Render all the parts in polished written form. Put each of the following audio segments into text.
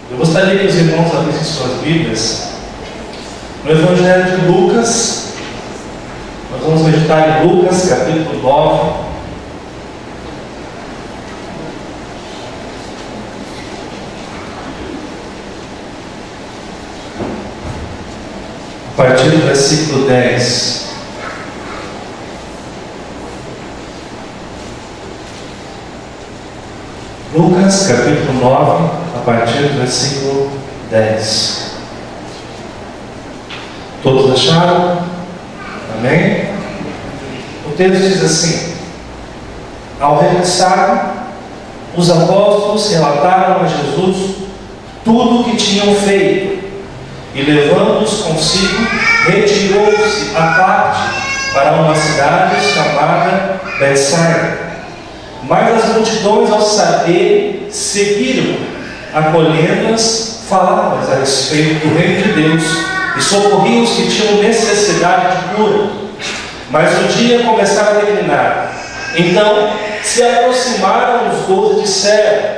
Eu gostaria que os irmãos abrissem suas Bíblias no Evangelho de Lucas. Nós vamos meditar em Lucas, capítulo 9. A partir do versículo 10. Lucas, capítulo 9, a partir do versículo 10. Todos acharam? Amém? O texto diz assim: ao regressarem, os apóstolos relataram a Jesus tudo o que tinham feito, e levando-os consigo, retirou-se à parte para uma cidade chamada Betsaida. Mas as multidões, ao saber, seguiram, acolhendo-as, falavam-as a respeito do reino de Deus e socorriam os que tinham necessidade de cura. Mas o dia começava a declinar. Então se aproximaram os 12 e disseram: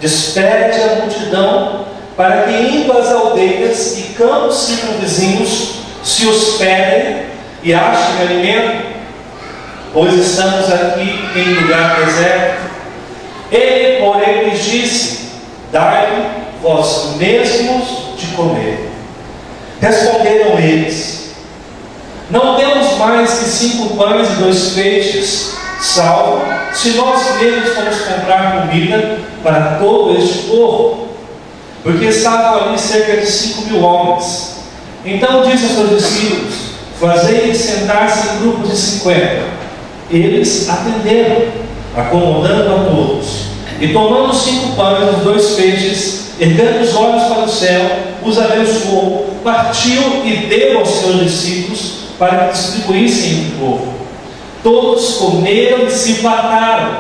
despede a multidão, para que, indo às aldeias e campos circunvizinhos, se hospedem e achem alimento, pois estamos aqui em lugar deserto. Ele, porém, lhes disse: dai-lhe vós mesmos de comer. Responderam eles: não temos mais que 5 pães e 2 peixes, salvo se nós mesmos fomos comprar comida para todo este povo, porque estavam ali cerca de 5.000 homens. Então disse aos seus discípulos: fazei-lhes sentar-se em grupos de 50. Eles atenderam, acomodando a todos. E tomando os 5 pães e os 2 peixes, erguendo os olhos para o céu, os abençoou, partiu e deu aos seus discípulos para que distribuíssem entre o povo. Todos comeram e se fartaram,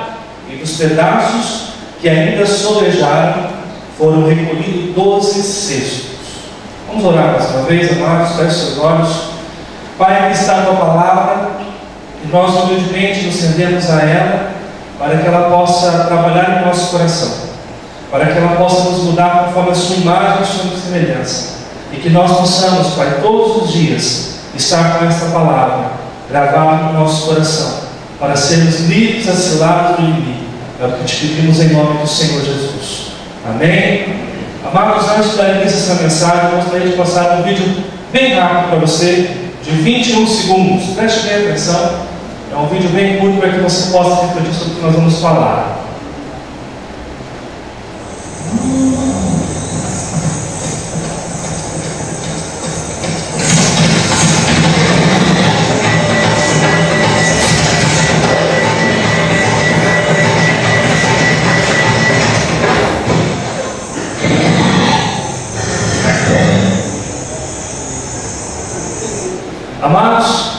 e dos pedaços que ainda sobejaram foram recolhidos 12 cestos. Vamos orar mais uma vez, amados. Feche seus olhos. Pai, aqui está a tua palavra, e nós humildemente nos rendemos a ela, para que ela possa trabalhar em nosso coração, para que ela possa nos mudar conforme a sua imagem e a sua semelhança, e que nós possamos, Pai, todos os dias estar com esta palavra gravada no nosso coração, para sermos livres das ciladas do inimigo. É o que te pedimos em nome do Senhor Jesus. Amém? Amados, antes de dar início a essa mensagem, eu gostaria de passar um vídeo bem rápido para você, de 21 segundos. Preste bem atenção. É um vídeo bem curto para que você possa refletir sobre o que nós vamos falar. Amados,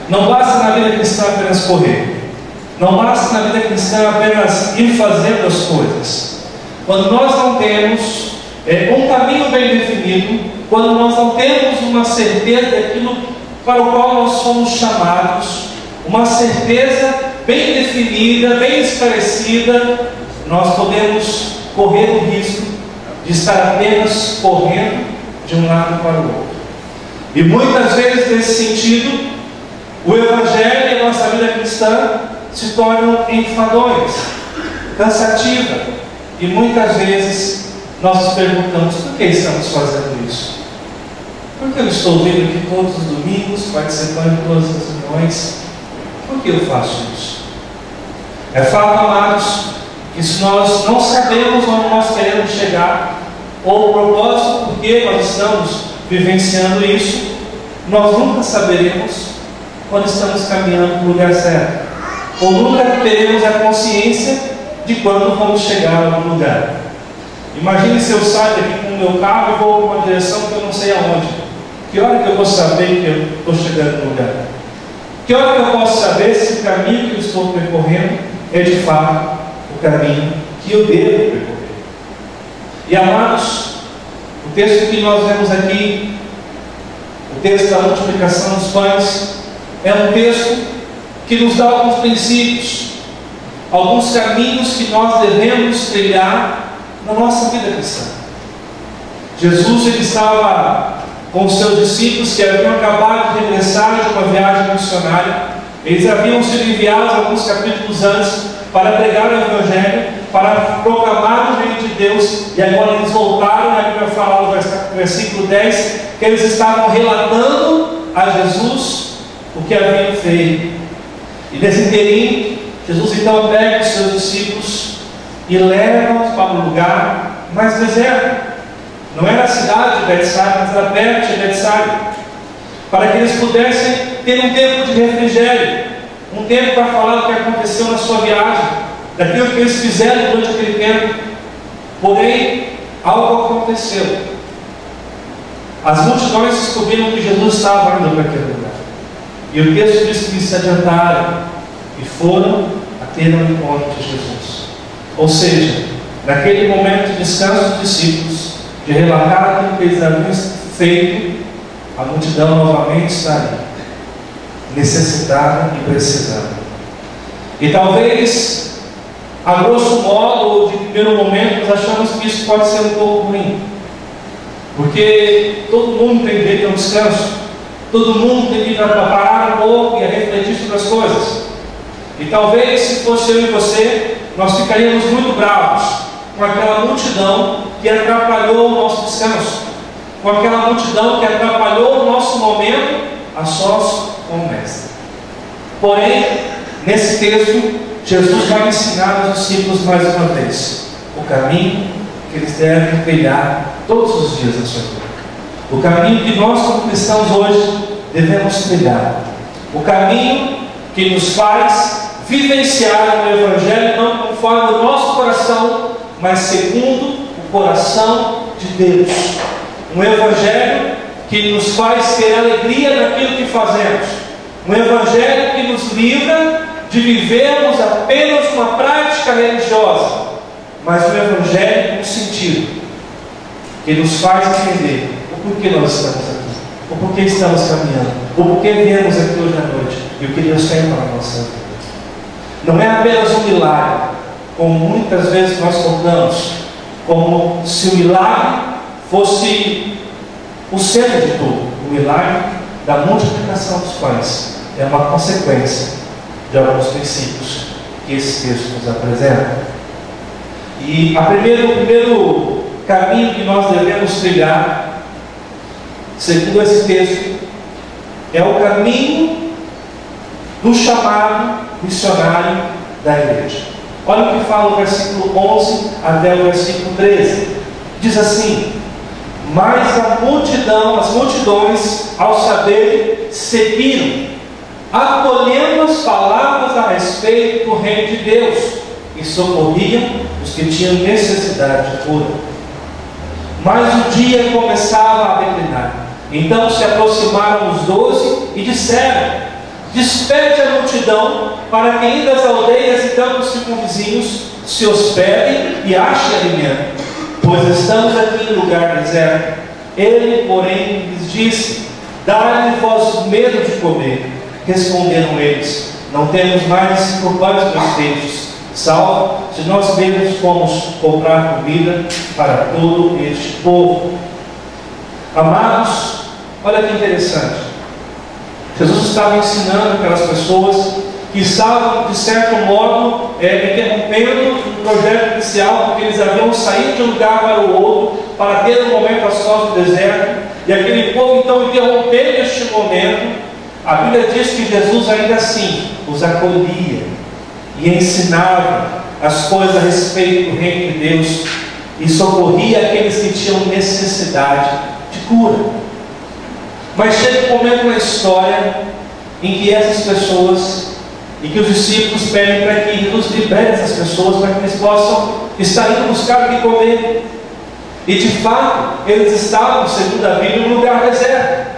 não basta na vida cristã apenas correr. Não basta na vida cristã apenas ir fazendo as coisas. Quando nós não temos um caminho bem definido, quando nós não temos uma certeza daquilo para o qual nós somos chamados, uma certeza bem definida, bem esclarecida, nós podemos correr o risco de estar apenas correndo de um lado para o outro. E muitas vezes, nesse sentido, o Evangelho e a nossa vida cristã se tornam enfadonhos, cansativa. E muitas vezes nós nos perguntamos: por que estamos fazendo isso? Por que eu estou vindo aqui todos os domingos, participando de todas as reuniões? Por que eu faço isso? É fato, amados, que se nós não sabemos onde nós queremos chegar, ou o propósito por que nós estamos vivenciando isso, nós nunca saberemos quando estamos caminhando para o lugar certo, ou nunca teremos a consciência de quando vamos chegar a algum lugar. Imagine se eu saio daqui com o meu carro e vou para uma direção que eu não sei aonde. Que hora que eu vou saber que eu estou chegando no lugar? Que hora que eu posso saber se o caminho que eu estou percorrendo é de fato o caminho que eu devo percorrer? E amados, o texto que nós vemos aqui, o texto da multiplicação dos pães, é um texto que nos dá alguns princípios, alguns caminhos que nós devemos trilhar na nossa vida cristã. Jesus ele estava com os seus discípulos que haviam acabado de regressar de uma viagem missionária. Eles haviam sido enviados alguns capítulos antes para pregar o Evangelho, para proclamar o reino de Deus, e agora eles voltaram, e aqui vai falar no versículo 10, que eles estavam relatando a Jesus o que haviam feito. E nesse inteirinho, Jesus então pega os seus discípulos e leva-os para um lugar mais deserto. Não era a cidade de Betsaida, mas era perto de Betsaida, para que eles pudessem ter um tempo de refrigério, um tempo para falar do que aconteceu na sua viagem, daquilo que eles fizeram durante aquele tempo. Porém, algo aconteceu. As multidões descobriram que Jesus estava indo para aquele lugar, e o texto diz que eles se adiantaram e foram a ter um encontro de Jesus. Ou seja, naquele momento de descanso dos discípulos, de relatar aquilo que eles haviam feito, a multidão novamente está ali, necessitada e precisando. E talvez, a grosso modo, ou de primeiro momento, nós achamos que isso pode ser um pouco ruim, porque todo mundo tem direito a um descanso, todo mundo tem que parar um pouco e a refletir sobre as coisas. E talvez, se fosse eu e você, nós ficaríamos muito bravos com aquela multidão que atrapalhou o nosso descanso, com aquela multidão que atrapalhou o nosso momento a sós com o Mestre. Porém, nesse texto, Jesus vai ensinar aos discípulos mais uma vez o caminho que eles devem trilhar todos os dias da sua vida, o caminho que nós como cristãos hoje devemos trilhar, o caminho que nos faz vivenciar o Evangelho não conforme o nosso coração, mas segundo o coração de Deus. Um Evangelho que nos faz ter alegria naquilo que fazemos. Um Evangelho que nos livra de vivermos apenas uma prática religiosa, mas um Evangelho com sentido, que nos faz entender o porquê nós estamos aqui, o porquê estamos caminhando, o porquê viemos aqui hoje à noite e o que Deus tem para a nossa vida. Não é apenas um milagre, como muitas vezes nós contamos, como se o milagre fosse o centro de tudo. O milagre da multiplicação dos pães é uma consequência de alguns princípios que esse texto nos apresenta. E o primeiro caminho que nós devemos trilhar, segundo esse texto, é o caminho do chamado missionário da igreja. Olha o que fala o versículo 11 até o versículo 13. Diz assim: mas as multidões, ao saber, seguiram, acolhendo as palavras a respeito do reino de Deus, e socorriam os que tinham necessidade de cura. Mas o dia começava a declinar. Então se aproximaram os 12 e disseram: despede a multidão, para que indo às aldeias e campos circunvizinhos se hospedem e achem alimento, pois estamos aqui em lugar deserto. Ele, porém, lhes disse: dai-lhe vós medo de comer. Responderam eles: não temos mais 5 pães perfeitos, salvo se nós mesmos fomos comprar comida para todo este povo. Amados, olha que interessante. Jesus estava ensinando aquelas pessoas que estavam, de certo modo, interrompendo o projeto inicial, porque eles haviam saído de um lugar para o outro, para ter um momento a sós no deserto, e aquele povo então interrompendo este momento. A Bíblia diz que Jesus ainda assim os acolhia e ensinava as coisas a respeito do reino de Deus e socorria aqueles que tinham necessidade de cura. Mas chega um momento na história em que essas pessoas, e que os discípulos pedem para que Jesus libere essas pessoas para que eles possam estar indo buscar o que comer. E de fato, eles estavam, segundo a Bíblia, num lugar deserto.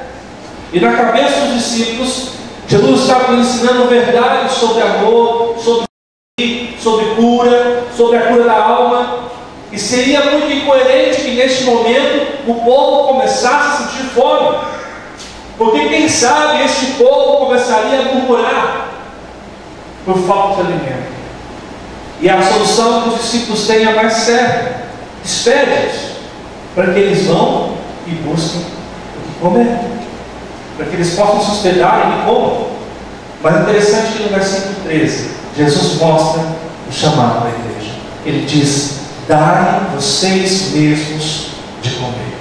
E na cabeça dos discípulos, Jesus estava ensinando verdades sobre amor, sobre cura, sobre a cura da alma. E seria muito incoerente que neste momento o povo começasse a sentir fome, porque quem sabe este povo começaria a murmurar por falta de alimento. E a solução que os discípulos têm é mais certa: espere-os, para que eles vão e busquem o que comer, para que eles possam se hospedarem e comam. Mas é interessante que no versículo 13, Jesus mostra o chamado da igreja. Ele diz: dai vocês mesmos de comer.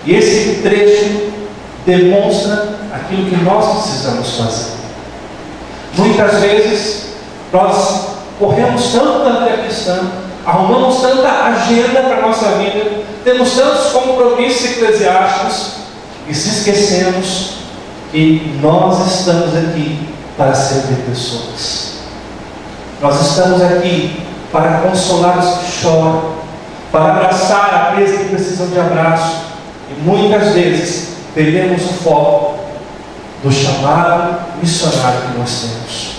E esse trecho demonstra aquilo que nós precisamos fazer. Muitas vezes nós corremos tanto na vida cristã, arrumamos tanta agenda para a nossa vida, temos tantos compromissos eclesiásticos e se esquecemos que nós estamos aqui para servir pessoas. Nós estamos aqui para consolar os que choram, para abraçar aqueles que precisam de abraço, e muitas vezes perdemos o foco do chamado missionário que nós temos.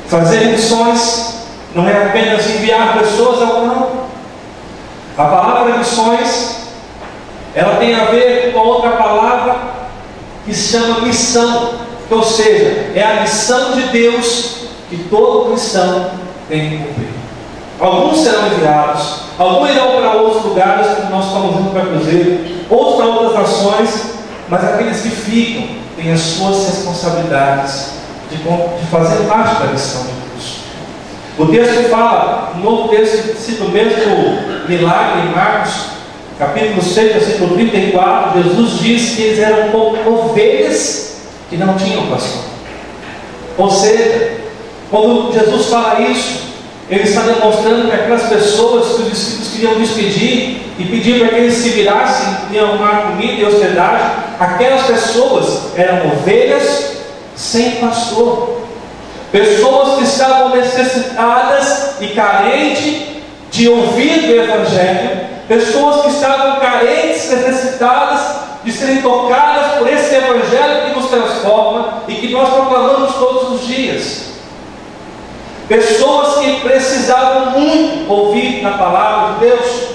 Fazer missões não é apenas enviar pessoas ao campo. A palavra missões, ela tem a ver com outra palavra que se chama missão, ou seja, é a missão de Deus que todo cristão tem que cumprir. Alguns serão enviados, alguns irão para outros lugares, como nós estamos indo para Cruzeiro, outros para outras nações, mas aqueles que ficam têm as suas responsabilidades de fazer parte da missão de Deus. O texto fala, no novo texto, cita o mesmo milagre em Marcos, capítulo 6, versículo 34, Jesus diz que eles eram como ovelhas que não tinham pastor. Ou seja, quando Jesus fala isso, ele está demonstrando que aquelas pessoas que os discípulos queriam despedir e pedir para que eles se virassem e arrumar comida e hospedagem, aquelas pessoas eram ovelhas sem pastor, pessoas que estavam necessitadas e carentes de ouvir do Evangelho, pessoas que estavam carentes, necessitadas de serem tocadas por esse Evangelho que nos transforma e que nós proclamamos todos os dias. Pessoas que precisavam muito ouvir na palavra de Deus.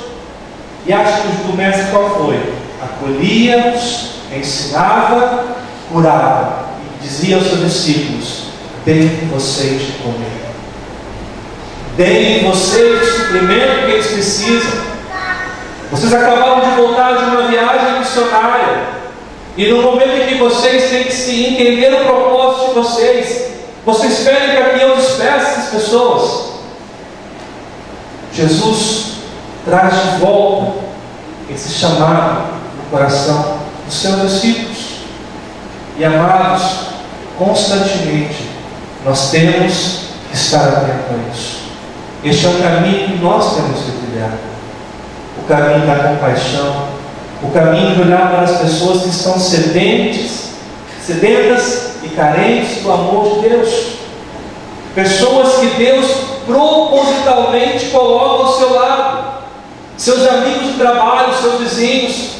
E a atitude do mestre qual foi? Acolhia-os, ensinava, curava e dizia aos seus discípulos: deem vocês de comer, deem vocês o suprimento que eles precisam. Vocês acabaram de voltar de uma viagem missionária, e no momento em que vocês têm que se entender o propósito de vocês pedem para que eu despeça essas pessoas. Jesus traz de volta esse chamado no coração dos seus discípulos. E amados, constantemente nós temos que estar atentos a isso. Este é um caminho que nós temos que trilhar. O caminho da compaixão, o caminho de olhar para as pessoas que estão sedentas e carentes do amor de Deus. Pessoas que Deus propositalmente coloca ao seu lado, seus amigos de trabalho, seus vizinhos,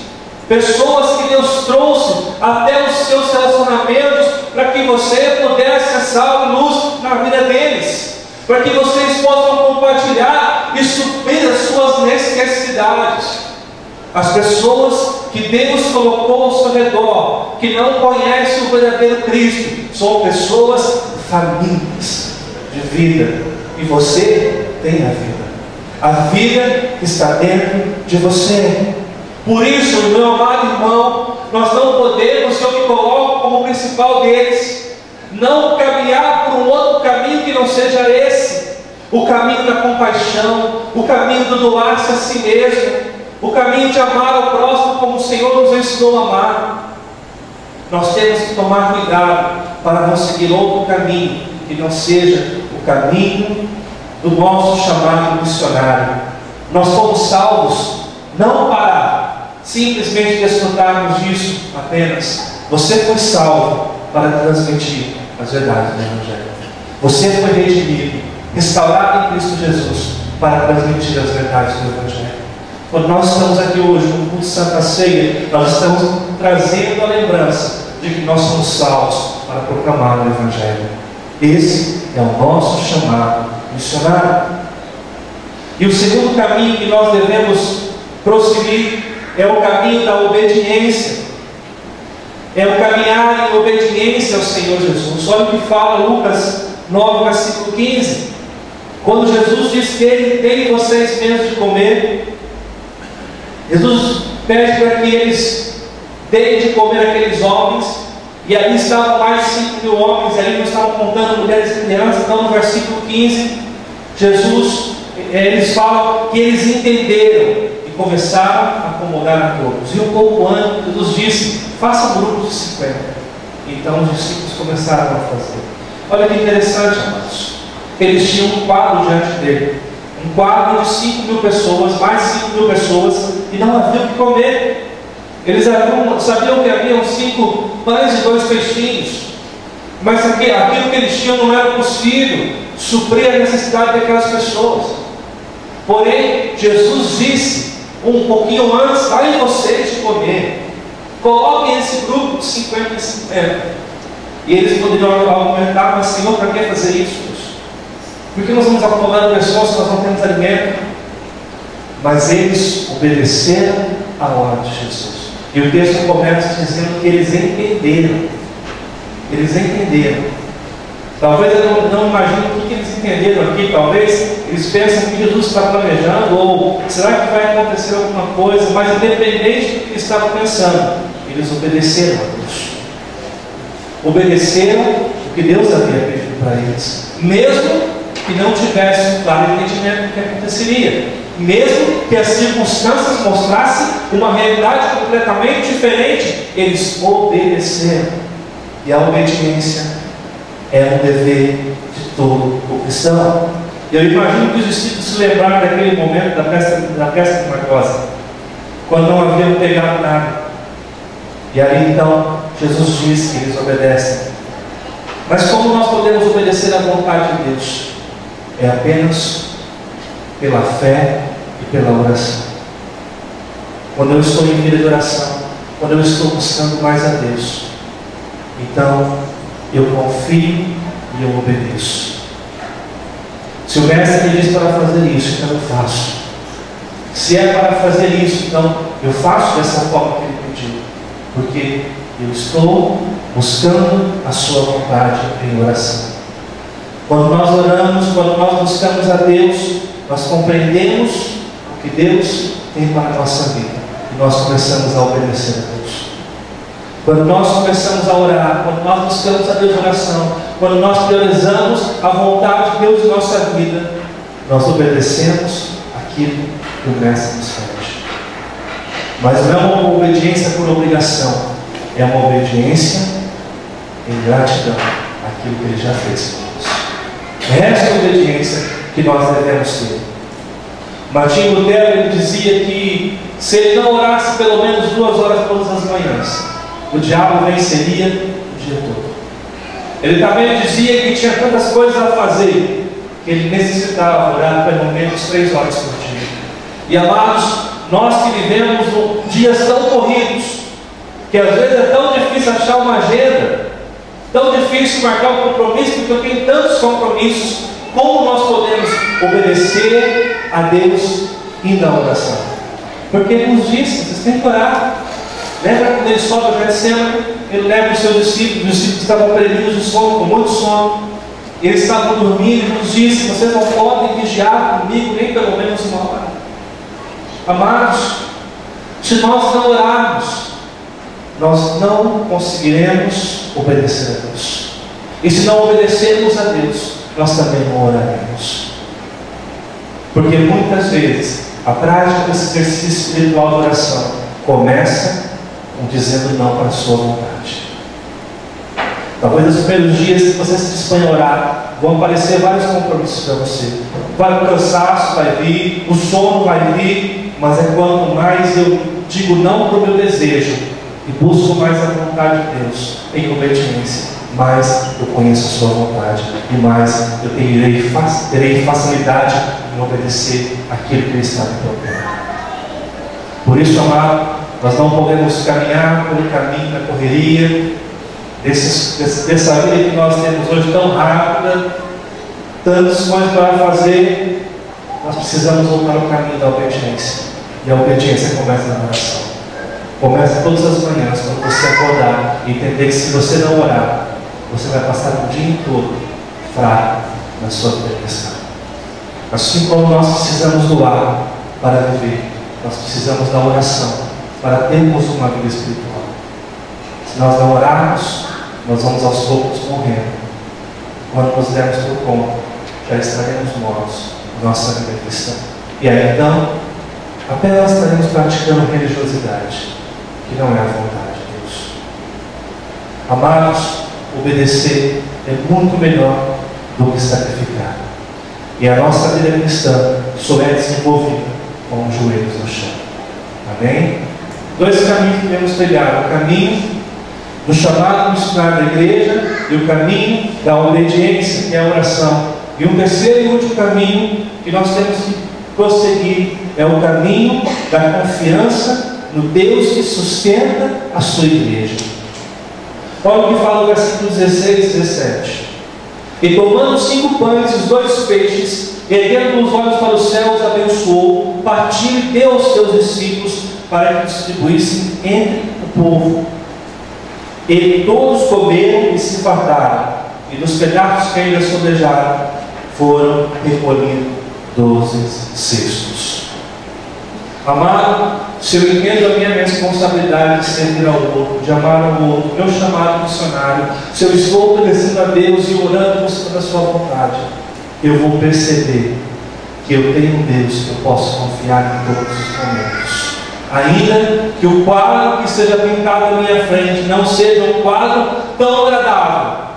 pessoas que Deus trouxe até os seus relacionamentos para que você pudesse ser sal e luz na vida deles, para que vocês possam compartilhar e suprir as suas necessidades. As pessoas que Deus colocou ao seu redor, que não conhecem o verdadeiro Cristo, são pessoas famintas de vida, e você tem a vida que está dentro de você. Por isso, meu amado irmão, nós não podemos, eu me coloco como o principal deles, não caminhar por um outro caminho que não seja esse, o caminho da compaixão, o caminho do doar-se a si mesmo, o caminho de amar ao próximo como o Senhor nos ensinou a amar. Nós temos que tomar cuidado para não seguir outro caminho que não seja o caminho do nosso chamado missionário. Nós fomos salvos não para simplesmente desfrutarmos disso apenas. Você foi salvo para transmitir as verdades do Evangelho. Você foi redimido, restaurado em Cristo Jesus para transmitir as verdades do Evangelho. Quando nós estamos aqui hoje no culto de Santa Ceia, nós estamos trazendo a lembrança de que nós somos salvos para proclamar o Evangelho. Esse é o nosso chamado missionário. E o segundo caminho que nós devemos prosseguir é o caminho da obediência. É o caminhar em obediência ao Senhor Jesus. Olha o que fala Lucas 9, versículo 15. Quando Jesus diz que Ele tem vocês mesmos de comer, Jesus pede para que eles deem de comer aqueles homens, e ali estavam mais de 5.000 homens, e ali não estavam contando mulheres e crianças. Então no versículo 15, eles falam que eles entenderam e começaram a acomodar a todos. E um pouco antes, Jesus disse: façam grupos de 50. Então os discípulos começaram a fazer. Olha que interessante, amados. Eles tinham um quadro diante dele, um quadro de 5.000 pessoas, mais de 5.000 pessoas, e não havia o que comer. Eles sabiam que haviam 5 pães e 2 peixinhos, mas aquilo que eles tinham não era possível suprir a necessidade daquelas pessoas. Porém, Jesus disse um pouquinho antes: dai vocês de comer, coloquem esse grupo de 50 e 50. E eles poderiam argumentar: mas Senhor, para que fazer isso? Por que nós vamos acomodar pessoas se nós não temos alimento? Mas eles obedeceram à ordem de Jesus. E o texto começa dizendo que eles entenderam. Eles entenderam. Talvez eu não imagine o que eles entenderam aqui. Talvez eles pensam que Jesus está planejando, ou será que vai acontecer alguma coisa? Mas independente do que eles estavam pensando, eles obedeceram a Deus. Obedeceram o que Deus havia pedido para eles, mesmo que não tivesse um claro entendimento do que aconteceria, mesmo que as circunstâncias mostrassem uma realidade completamente diferente, eles obedeceram. E a obediência é um dever de todo o cristão. E eu imagino que os discípulos se lembraram daquele momento da festa milagrosa, quando não haviam pegado nada. E aí então Jesus diz que eles obedecem. Mas como nós podemos obedecer à vontade de Deus? É apenas pela fé e pela oração. Quando eu estou em vida de oração, quando eu estou buscando mais a Deus, então eu confio e eu obedeço. Se o mestre me diz para fazer isso, então eu faço. Se é para fazer isso, então eu faço dessa forma que ele pediu, porque eu estou buscando a sua vontade em oração. Quando nós oramos, quando nós buscamos a Deus, nós compreendemos o que Deus tem para a nossa vida, e nós começamos a obedecer a Deus. Quando nós começamos a orar, quando nós buscamos a Deus em oração, quando nós priorizamos a vontade de Deus em nossa vida, nós obedecemos aquilo que o Mestre nos pede. Mas não é uma obediência por obrigação, é uma obediência em gratidão àquilo que Ele já fez por nós. Essa é a obediência que nós devemos ter. Martinho Lutero, ele dizia que se ele não orasse pelo menos 2 horas todas as manhãs, o diabo venceria o dia todo. Ele também dizia que tinha tantas coisas a fazer que ele necessitava orar pelo menos 3 horas por dia. E amados, nós que vivemos dias tão corridos, que às vezes é tão difícil achar uma agenda, tão difícil marcar um compromisso, porque eu tenho tantos compromissos. Como nós podemos obedecer a Deus indo à oração? Porque Ele nos disse: vocês têm que orar. Lembra quando Ele sobe ao Getsemane? Ele leva os seus discípulos. Os discípulos estavam oprimidos de sono, com muito sono. Eles estavam dormindo. Ele nos disse: vocês não podem vigiar comigo nem pelo menos 1 hora. Amados, se nós não orarmos, nós não conseguiremos obedecer a Deus. E se não obedecermos a Deus, nós também não oraremos. Porque muitas vezes a prática desse exercício espiritual de oração começa com dizendo não para a sua vontade. Talvez nos primeiros dias, se você se dispõe a orar, vão aparecer vários compromissos para você. O cansaço vai vir, o sono vai vir, mas é quanto mais eu digo não para o meu desejo e busco mais a vontade de Deus em obediência, mais eu conheço a sua vontade e mais eu terei facilidade em obedecer aquilo que Ele está me propondo. Por isso, amado, nós não podemos caminhar pelo caminho da correria dessa vida que nós temos hoje tão rápida, tantas coisas para fazer. Nós precisamos voltar ao caminho da obediência, e a obediência começa na oração. Começa todas as manhãs, quando você acordar, e entender que se você não orar, você vai passar o dia todo fraco na sua vida cristã. Assim como nós precisamos do ar para viver, nós precisamos da oração para termos uma vida espiritual. Se nós não orarmos, nós vamos aos poucos morrendo. Quando nos dermos por conta, já estaremos mortos na nossa vida cristã. E aí então, apenas estaremos praticando religiosidade, que não é a vontade de Deus. Amados, obedecer é muito melhor do que sacrificar. E a nossa vida cristã só é desenvolvida com os joelhos no chão. Amém? 2 caminhos que devemos trilhar: o caminho do chamado missionário da igreja e o caminho da obediência, que é a oração. E um terceiro e último caminho que nós temos que prosseguir é o caminho da confiança no Deus que sustenta a sua igreja. Olha o que fala o versículo 16 e 17. E tomando 5 pães e os 2 peixes, erguendo os olhos para os céus, abençoou, partiu e deu aos seus discípulos para que distribuíssem entre o povo. E todos comeram e se fartaram, e dos pedaços que ainda sobejaram foram recolhidos 12 cestos. Amado, se eu entendo a minha responsabilidade de servir ao outro, de amar ao outro, meu chamado missionário, se eu estou obedecendo a Deus e orando buscando a sua vontade, eu vou perceber que eu tenho um Deus que eu posso confiar em todos os momentos. Ainda que o quadro que seja pintado à minha frente não seja um quadro tão agradável,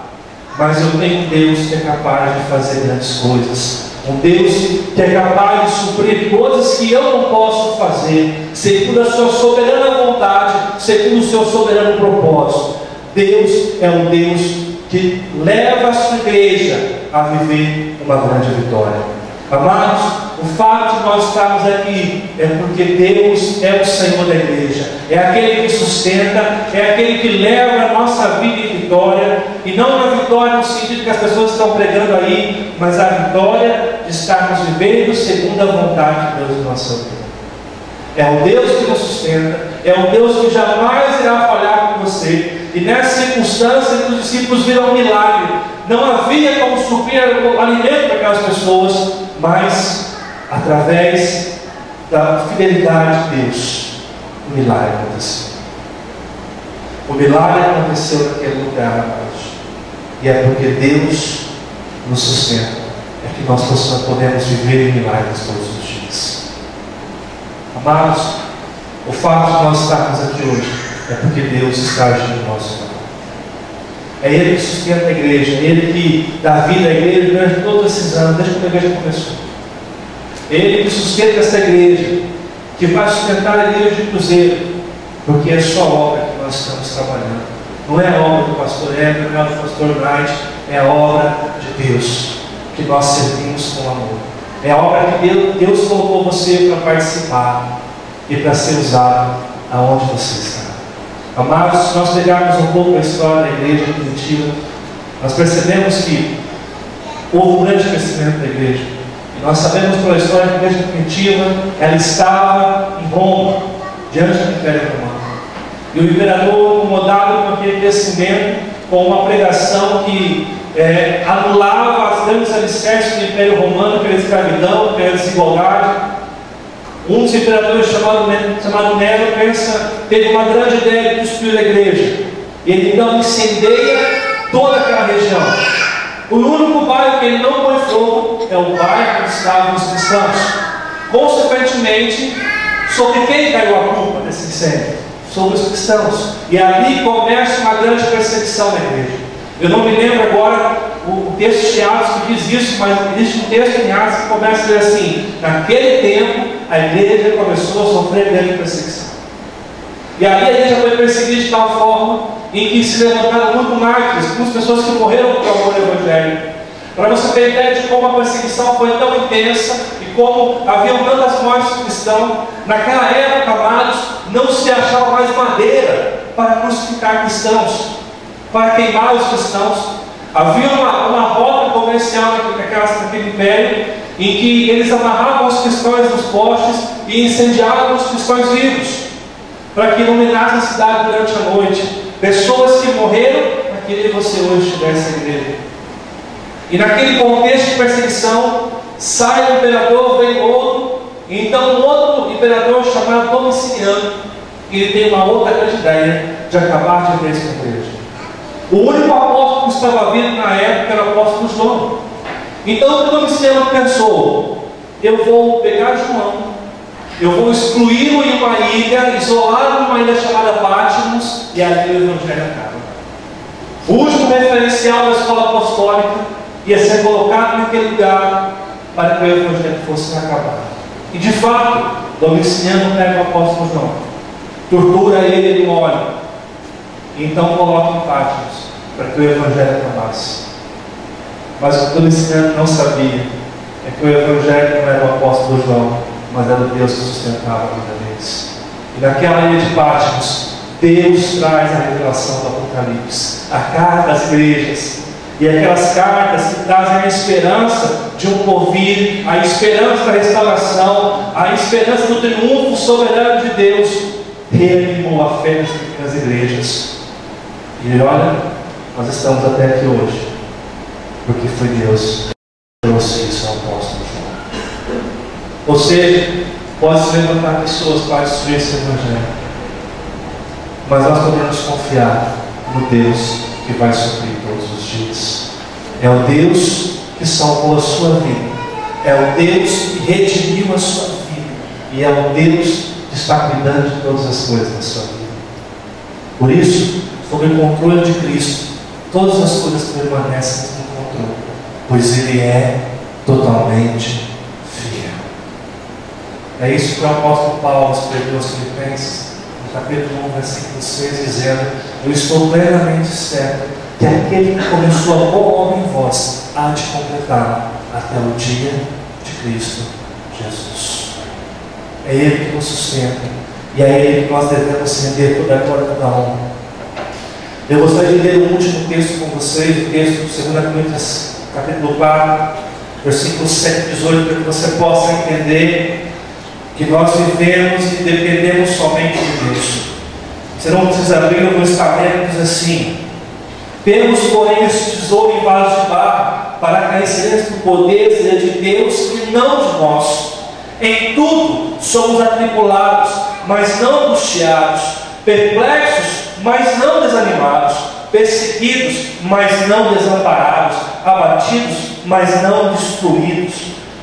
mas eu tenho um Deus que é capaz de fazer grandes coisas. Um Deus que é capaz de suprir coisas que eu não posso fazer, segundo a sua soberana vontade, segundo o seu soberano propósito. Deus é um Deus que leva a sua igreja a viver uma grande vitória. Amados, o fato de nós estarmos aqui é porque Deus é o Senhor da igreja, é aquele que sustenta, é aquele que leva a nossa vida em vitória, e não a vitória no sentido que as pessoas estão pregando aí, mas a vitória de estarmos vivendo segundo a vontade de Deus na nossa vida. É o Deus que nos sustenta, é o Deus que jamais irá falhar com você. E nessa circunstância, os discípulos viram um milagre. Não havia como suprir o alimento para aquelas pessoas, mas através da fidelidade de Deus, o milagre aconteceu. O milagre aconteceu naquele lugar, amados. E é porque Deus nos sustenta, é que nós podemos viver em milagres todos os dias. Amados, o fato de nós estarmos aqui hoje é porque Deus está agindo no nosso favor. É Ele que sustenta a igreja, é Ele que dá vida à igreja durante todos esses anos, desde quando a igreja começou. É Ele que sustenta essa igreja, que vai sustentar a igreja de Cruzeiro, porque é só obra que nós estamos trabalhando. Não é a obra do pastor Heber, não é a do pastor Knight, é a obra de Deus, que nós servimos com amor. É a obra que Deus colocou você para participar e para ser usado aonde você está. Amados, se nós pegarmos um pouco a história da igreja primitiva, nós percebemos que houve um grande crescimento da igreja. E nós sabemos pela história da igreja primitiva, ela estava em Roma, diante do Império Romano. E o imperador, incomodado com aquele crescimento, com uma pregação que anulava as grandes alicerces do Império Romano, pela escravidão, pela desigualdade. Um dos imperadores chamado Nero teve uma grande ideia de destruir a igreja. Ele então incendeia toda aquela região. O único bairro que ele não põe fogo é o bairro onde estavam os cristãos. Consequentemente, sobre quem caiu a culpa desse incêndio? Sobre os cristãos. E ali começa uma grande perseguição na igreja. Eu não me lembro agora o texto de Atos que diz isso, mas existe um texto em Atos que começa a dizer assim: naquele tempo a igreja começou a sofrer grande perseguição. E ali a igreja foi perseguida de tal forma em que se levantaram muito mártires, muitas pessoas que morreram por amor ao Evangelho. Para você ter ideia de como a perseguição foi tão intensa e como haviam tantas mortes de cristãos, naquela época, amados, não se achava mais madeira para crucificar cristãos, para queimar os cristãos. Havia uma rota comercial naquele império em que eles amarravam os cristãos nos postes e incendiavam os cristãos vivos, para que iluminasse a cidade durante a noite. Pessoas que morreram para que você hoje estivesse na igreja. E naquele contexto de perseguição, sai o imperador, vem outro, então outro, e imperador chamado Domiciano, ele tem uma outra grande ideia de acabar de vez com a igreja. O único apóstolo que estava vindo na época era o apóstolo João. Então o Domiciano pensou: eu vou pegar João, eu vou excluí-lo em uma ilha, isolá-lo em uma ilha chamada Patmos, e ali o evangelho acaba. O último referencial da escola apostólica ia ser colocado naquele lugar para que o evangelho fosse acabado. E de fato, Domiciano pega o apóstolo João, tortura ele no óleo, e então coloca em Patmos para que o evangelho acabasse. Mas o que Domiciano não sabia é que o evangelho não era o apóstolo João, mas era o Deus que sustentava a vida deles. E naquela ilha de Patmos, Deus traz a revelação do Apocalipse, a carta às igrejas, e aquelas cartas que trazem a esperança de um porvir, a esperança da restauração, a esperança do triunfo soberano de Deus, reanimou a fé das pequenas igrejas. E olha, nós estamos até aqui hoje, porque foi Deus que trouxe isso ao apóstolo João. Ou seja, pode-se levantar pessoas para destruir esse evangelho, mas nós podemos confiar no Deus que vai suprir todos os dias. É o Deus que salvou a sua vida, é o Deus que redimiu a sua vida, e é o Deus que está cuidando de todas as coisas da sua vida. Por isso, sob o controle de Cristo, todas as coisas permanecem no controle, pois Ele é totalmente fiel. É isso que o apóstolo Paulo escreveu aos Filipenses, no capítulo 1, versículo 6, dizendo: eu estou plenamente certo que aquele que começou a boa obra em vós há de completar até o dia de Cristo Jesus. É Ele que nos sustenta, e é Ele que nós devemos render toda a glória e toda a honra. Eu gostaria de ler o último texto com vocês, o texto de 2 Coríntios, capítulo 4, versículos 7 e 18, para que você possa entender que nós vivemos e dependemos somente de Deus. Você não precisa abrir, eu vou estar lendo, diz assim: temos, porém, esse tesouro em vasos de barro, para conhecermos o poder de Deus e não de nós. Em tudo somos atribulados, mas não angustiados, perplexos, mas não desanimados, perseguidos, mas não desamparados, abatidos, mas não destruídos,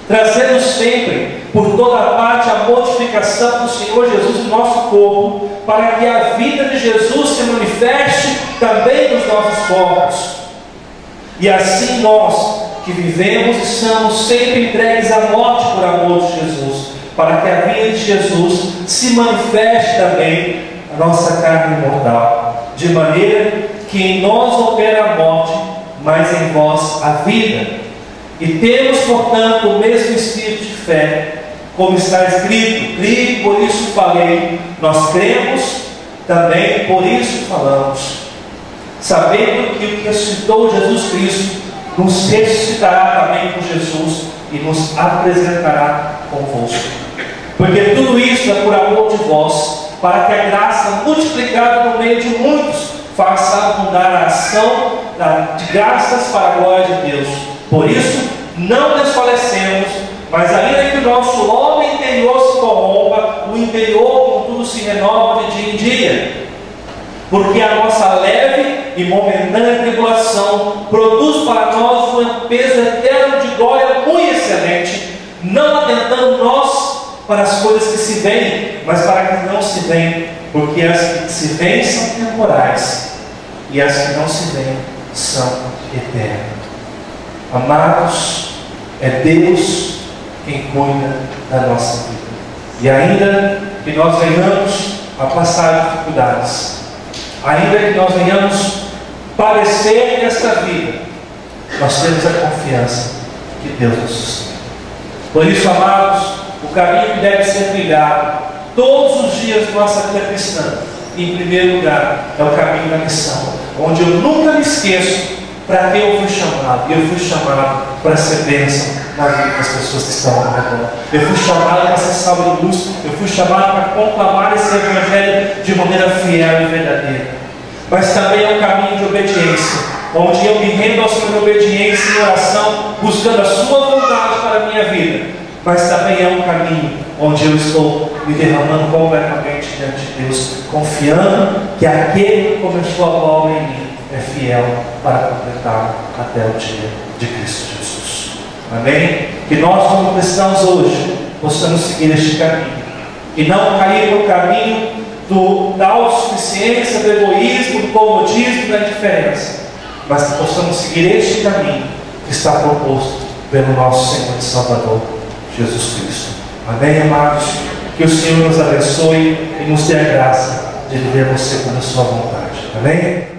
trazendo sempre por toda parte a mortificação do Senhor Jesus em nosso corpo, para que a vida de Jesus se manifeste também nos nossos corpos. E assim nós, que vivemos, estamos sempre entregues à morte por amor de Jesus, para que a vida de Jesus se manifeste também na nossa carne mortal, de maneira que em nós opera a morte, mas em vós a vida. E temos, portanto, o mesmo espírito de fé, como está escrito: criei, por isso falei. Nós cremos, também por isso falamos, sabendo que o que ressuscitou Jesus Cristo nos ressuscitará também com Jesus e nos apresentará convosco. Porque tudo isso é por amor de vós, para que a graça multiplicada no meio de muitos faça abundar a ação de graças para a glória de Deus. Por isso, não desfalecemos, mas ainda que o nosso homem interior se corrompa, o interior contudo se renova de dia em dia. Porque a nossa leve e momentânea tribulação produz para nós um peso eterno de glória muito excelente, não atentando nós para as coisas que se veem, mas para as que não se veem, porque as que se veem são temporais, e as que não se veem são eternas. Amados, é Deus quem cuida da nossa vida. E ainda que nós venhamos a passar dificuldades, ainda que nós venhamos padecer nesta vida, nós temos a confiança que Deus nos sustenta. Por isso, amados, o caminho que deve ser trilhado todos os dias da nossa vida cristã, em primeiro lugar, é o caminho da missão, onde eu nunca me esqueço para que eu fui chamado. Eu fui chamado para ser bênção na vida das pessoas que estão ao redor. Eu fui chamado para ser sal de luz. Eu fui chamado para conclamar esse evangelho de maneira fiel e verdadeira. Mas também é um caminho de obediência, onde eu me rendo ao Senhor em obediência e oração, buscando a sua vontade para a minha vida, mas também é um caminho onde eu estou me derramando completamente diante de Deus, confiando que aquele que começou a obra em mim é fiel para completar até o dia de Cristo Jesus. Amém? Que nós, como cristãos hoje, possamos seguir este caminho e não cair no caminho da autossuficiência, do egoísmo, do comodismo, da indiferença, mas que possamos seguir este caminho que está proposto pelo nosso Senhor e Salvador, Jesus Cristo. Amém, amados? Que o Senhor nos abençoe e nos dê a graça de vivermos segundo a sua vontade. Amém?